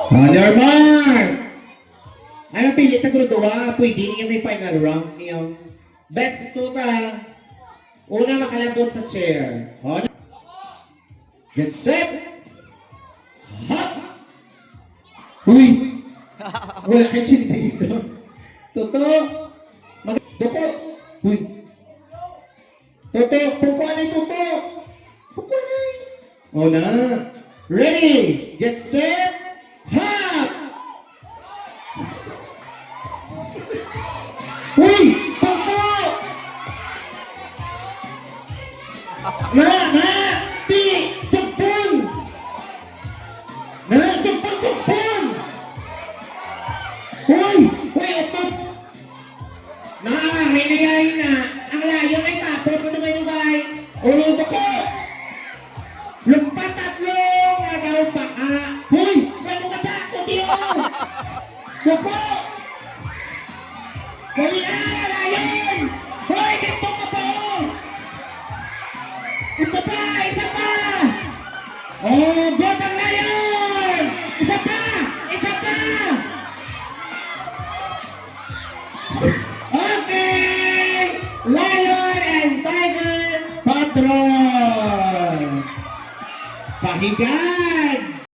On your mark! Ay, mapilit na gruduwa. Pwede niya may final round niyo. Best two ta. Una makalabot sa chair. On. Get set. Hop! Uy! Wala kang chinipiso. Toto! Doko! Uy! Toto! Pupuanay, Toto! Pupuanay! O na! Ready! Get set! Hop! Uy! Toto! Na! Ti! Sampun! Na! Sampun! Uy! Uy! Ito! Rinayay na! Ang layo na tapos ano kayo ba? Ulong ko! Lumpat tatlong! Agaw pa ka! Uy! Gano'n ka ba? Kunti o! Kuko! Dali na! Layon! Uy! Dito ka po! Isa pa! Isa pa! Oh! Good ang layon! Isa pa! Isa pa! Okay! Lion and Tiger Patrol! Pahiga!